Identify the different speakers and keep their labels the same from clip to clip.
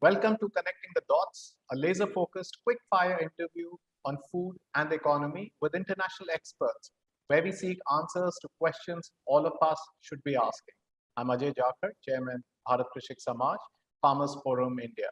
Speaker 1: Welcome to Connecting the Dots, a laser-focused, quick-fire interview on food and the economy with international experts, where we seek answers to questions all of us should be asking. I'm Ajay Jakar, Chairman, Bharat Krishik Samaj, Farmers Forum, India.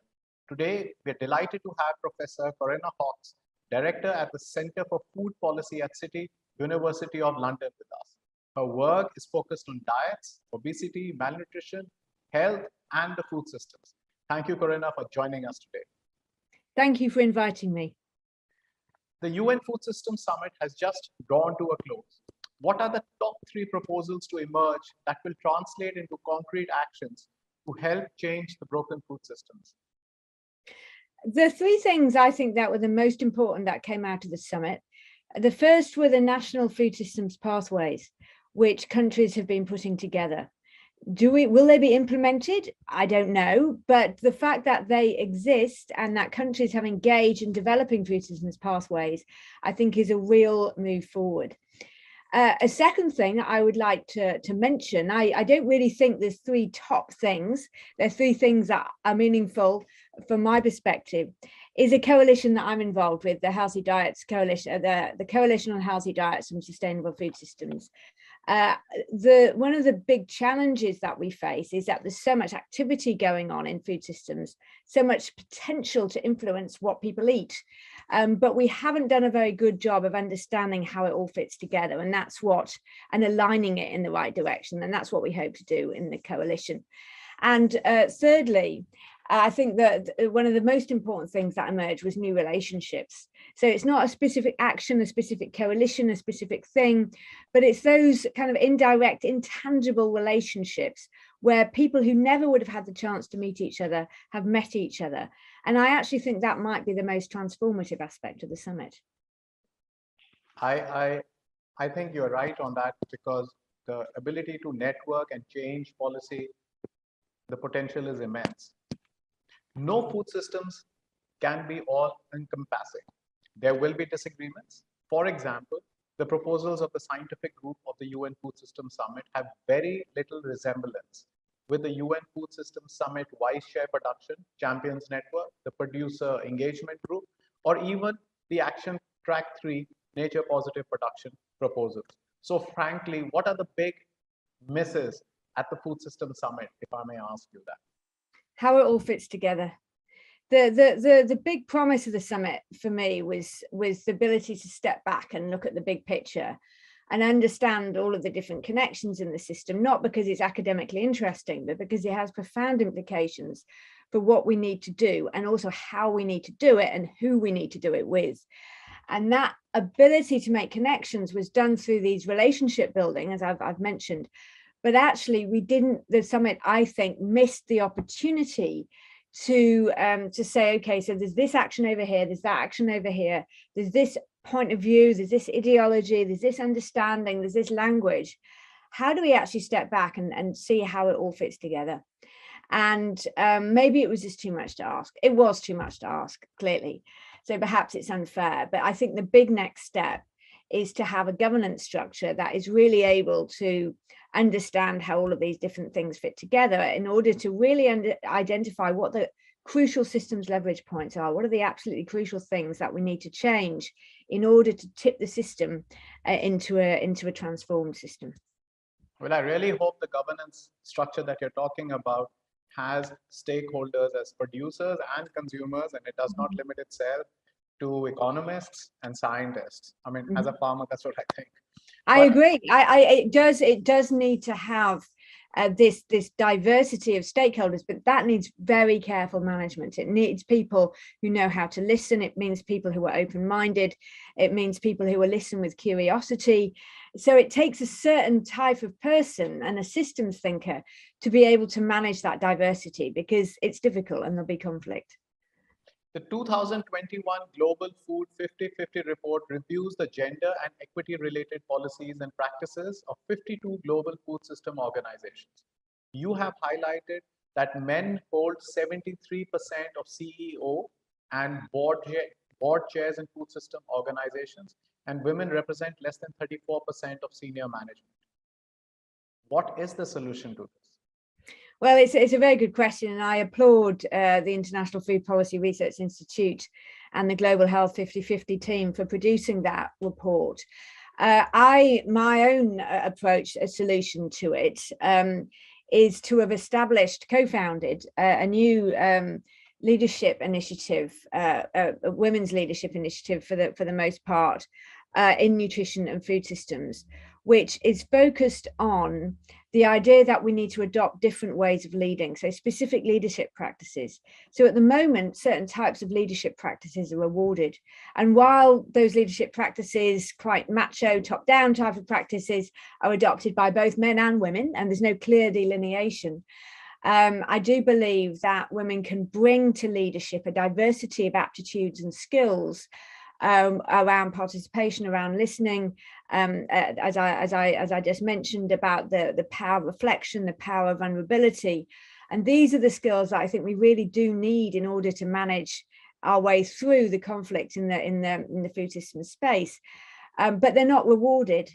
Speaker 1: Today, we're delighted to have Professor Corinna Hawkes, Director at the Center for Food Policy at City University of London with us. Her work is focused on diets, obesity, malnutrition, health, and the food systems. Thank you, Corinna, for joining us today.
Speaker 2: Thank you for inviting me.
Speaker 1: The UN Food System Summit has just drawn to a close. What are the top 3 proposals to emerge that will translate into concrete actions to help change the broken food systems?
Speaker 2: The 3 things I think that were the most important that came out of the summit. The first were the national food systems pathways, which countries have been putting together. Will they be implemented? I don't know, but the fact that they exist and that countries have engaged in developing food systems pathways, I think is a real move forward. A second thing I would like to mention, I don't really think there's 3 top things. There's 3 things that are meaningful from my perspective, is a coalition that I'm involved with, the Healthy Diets Coalition, the Coalition on Healthy Diets and Sustainable Food Systems. One of the big challenges that we face is that there's so much activity going on in food systems, so much potential to influence what people eat, but we haven't done a very good job of understanding how it all fits together, and aligning it in the right direction, and that's what we hope to do in the coalition. And thirdly, I think that one of the most important things that emerged was new relationships. So it's not a specific action, a specific coalition, a specific thing, but it's those kind of indirect, intangible relationships where people who never would have had the chance to meet each other have met each other. And I actually think that might be the most transformative aspect of the summit.
Speaker 1: I think you're right on that, because the ability to network and change policy, the potential is immense. No food systems can be all-encompassing. There will be disagreements. For example, the proposals of the scientific group of the UN Food System Summit have very little resemblance with the UN Food System Summit Wise Share Production Champions Network, the Producer Engagement Group, or even the Action Track 3 Nature Positive Production proposals. So frankly, what are the big misses at the Food System Summit, if I may ask you that?
Speaker 2: How it all fits together. The big promise of the summit for me was the ability to step back and look at the big picture and understand all of the different connections in the system, not because it's academically interesting, but because it has profound implications for what we need to do, and also how we need to do it and who we need to do it with. And that ability to make connections was done through these relationship building, as I've mentioned. But actually, the summit, I think, missed the opportunity to say, okay, so there's this action over here, there's that action over here, there's this point of view, there's this ideology, there's this understanding, there's this language. How do we actually step back and see how it all fits together? And maybe it was just too much to ask. It was too much to ask, clearly. So perhaps it's unfair, but I think the big next step is to have a governance structure that is really able to understand how all of these different things fit together, in order to really identify what the crucial systems leverage points are. What are the absolutely crucial things that we need to change in order to tip the system into a transformed system?
Speaker 1: Well, I really hope the governance structure that you're talking about has stakeholders as producers and consumers, and it does not limit itself to economists and scientists. I mean, as a farmer, that's what I think.
Speaker 2: I agree. It does need to have this diversity of stakeholders, but that needs very careful management. It needs people who know how to listen. It means people who are open-minded. It means people who will listen with curiosity. So it takes a certain type of person and a systems thinker to be able to manage that diversity, because it's difficult and there'll be conflict.
Speaker 1: The 2021 Global Food 50/50 report reviews the gender and equity-related policies and practices of 52 global food system organizations. You have highlighted that men hold 73% of CEO and board chairs in food system organizations, and women represent less than 34% of senior management. What is the solution to this?
Speaker 2: Well, it's a very good question, and I applaud the International Food Policy Research Institute and the Global Health 50/50 team for producing that report. My own approach, a solution to it, is to have established, co-founded a new leadership initiative, a women's leadership initiative for the most part, in nutrition and food systems, which is focused on the idea that we need to adopt different ways of leading, so specific leadership practices. So at the moment, certain types of leadership practices are rewarded. And while those leadership practices, quite macho, top-down type of practices, are adopted by both men and women, and there's no clear delineation, I do believe that women can bring to leadership a diversity of aptitudes and skills around participation, around listening, as I just mentioned, about the power of reflection, the power of vulnerability. And these are the skills that I think we really do need in order to manage our way through the conflict in the food system space. But they're not rewarded.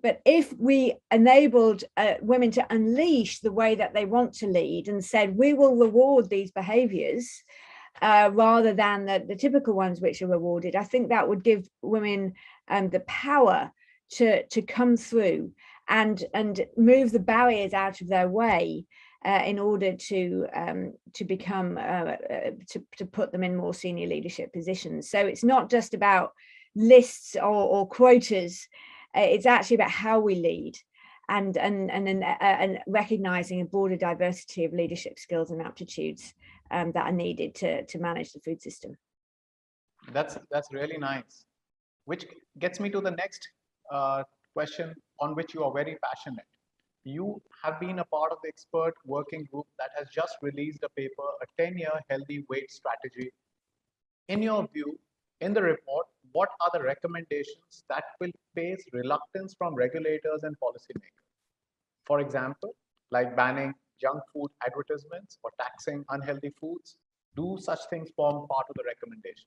Speaker 2: But if we enabled women to unleash the way that they want to lead and said, we will reward these behaviors, rather than the typical ones which are rewarded, I think that would give women the power to come through and move the barriers out of their way in order to become to put them in more senior leadership positions. So it's not just about lists or quotas. It's actually about how we lead, and recognizing a broader diversity of leadership skills and aptitudes that are needed to manage the food system.
Speaker 1: That's really nice. Which gets me to the next question, on which you are very passionate. You have been a part of the expert working group that has just released a paper, a 10-year healthy weight strategy. In your view, in the report, what are the recommendations that will face reluctance from regulators and policymakers? For example, like banning junk food advertisements or taxing unhealthy foods. Do such things form part of the recommendations?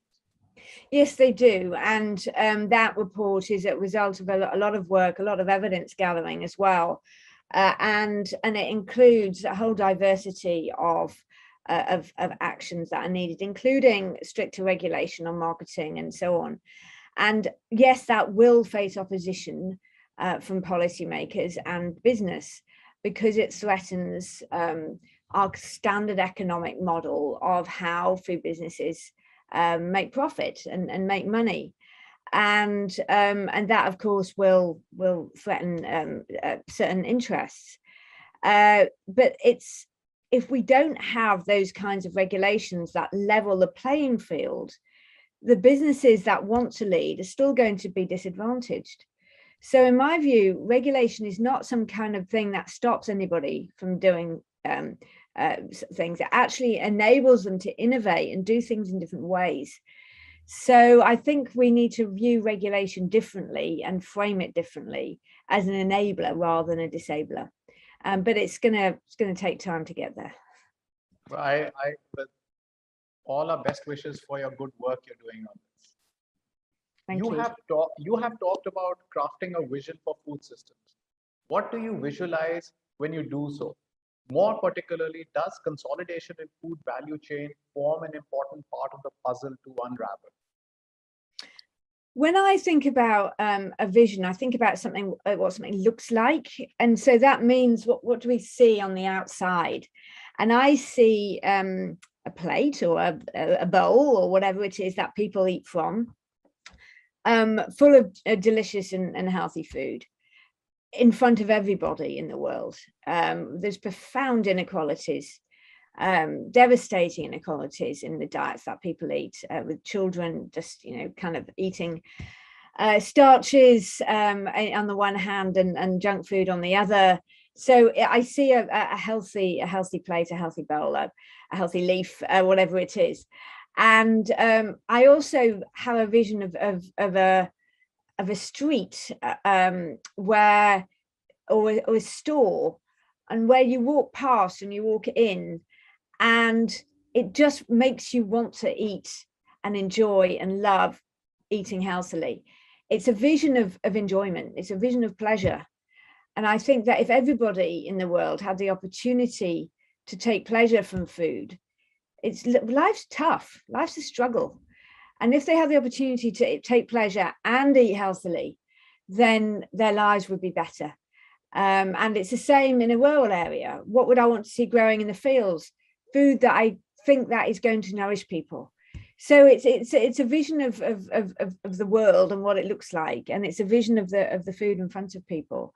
Speaker 2: Yes, they do. And that report is a result of a lot of work, a lot of evidence gathering as well. And it includes a whole diversity of actions that are needed, including stricter regulation on marketing and so on. And yes, that will face opposition from policymakers and business, because it threatens our standard economic model of how food businesses make profit and make money. And that, of course, will threaten certain interests. But if we don't have those kinds of regulations that level the playing field, the businesses that want to lead are still going to be disadvantaged. So in my view, regulation is not some kind of thing that stops anybody from doing things. It actually enables them to innovate and do things in different ways. So I think we need to view regulation differently and frame it differently as an enabler rather than a disabler. But it's gonna take time to get there.
Speaker 1: I with all our best wishes for your good work you're doing on this.
Speaker 2: Thank you.
Speaker 1: You have talked about crafting a vision for food systems. What do you visualize when you do so? More particularly, does consolidation in food value chain form an important part of the puzzle to unravel?
Speaker 2: When I think about a vision, I think about something, what something looks like. And so that means what do we see on the outside? And I see a plate or a bowl or whatever it is that people eat from, full of delicious and healthy food in front of everybody in the world. There's profound inequalities, devastating inequalities in the diets that people eat, with children just, kind of eating starches on the one hand and junk food on the other. So I see a healthy plate, a healthy bowl, a healthy leaf, whatever it is. And I also have a vision of a street where, or a store, and where you walk past and you walk in, and it just makes you want to eat and enjoy and love eating healthily. It's a vision of enjoyment. It's a vision of pleasure. And I think that if everybody in the world had the opportunity to take pleasure from food, life's tough, life's a struggle. And if they have the opportunity to take pleasure and eat healthily, then their lives would be better. And it's the same in a rural area. What would I want to see growing in the fields? Food that I think that is going to nourish people. So it's a vision of the world and what it looks like, and it's a vision of the food in front of people.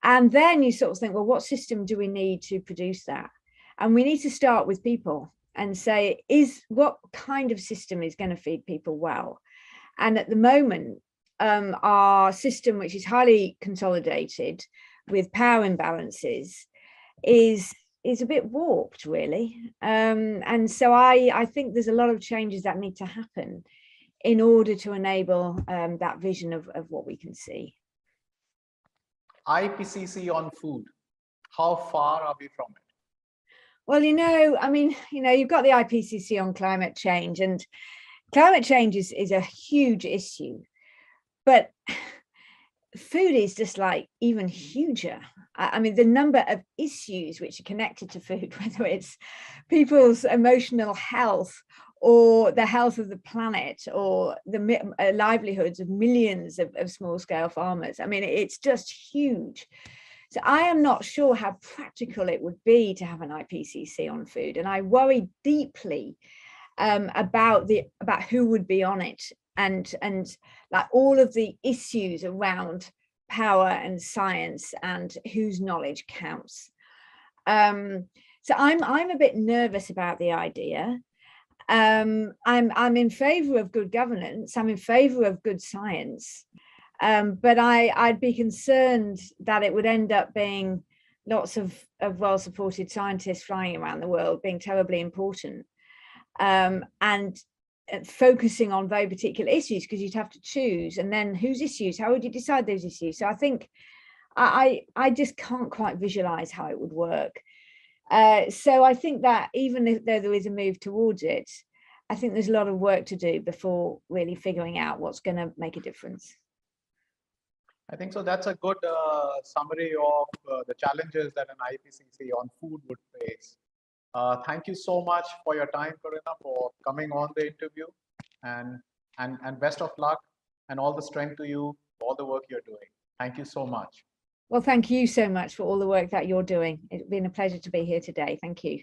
Speaker 2: And then you sort of think, well, what system do we need to produce that? And we need to start with people and say, what kind of system is going to feed people well? And at the moment, our system, which is highly consolidated with power imbalances, is a bit warped, really. And so I think there's a lot of changes that need to happen in order to enable that vision of what we can see.
Speaker 1: IPCC on food, how far are we from it?
Speaker 2: Well, I mean, you've got the IPCC on climate change, and climate change is a huge issue, but food is just like even huger. I mean, the number of issues which are connected to food, whether it's people's emotional health or the health of the planet or the livelihoods of millions of small scale farmers. I mean, it's just huge. So I am not sure how practical it would be to have an IPCC on food. And I worry deeply about who would be on it, and like all of the issues around power and science and whose knowledge counts. So I'm a bit nervous about the idea. I'm in favor of good governance. I'm in favor of good science. But I'd be concerned that it would end up being lots of well-supported scientists flying around the world being terribly important, and focusing on very particular issues, because you'd have to choose, and then whose issues, how would you decide those issues? So I think I just can't quite visualize how it would work. So I think that even though there is a move towards it, I think there's a lot of work to do before really figuring out what's going to make a difference.
Speaker 1: I think so. That's a good summary of the challenges that an IPCC on food would face. Thank you so much for your time, Corinna, for coming on the interview, and best of luck and all the strength to you for all the work you're doing. Thank you so much.
Speaker 2: Well, thank you so much for all the work that you're doing. It's been a pleasure to be here today. Thank you.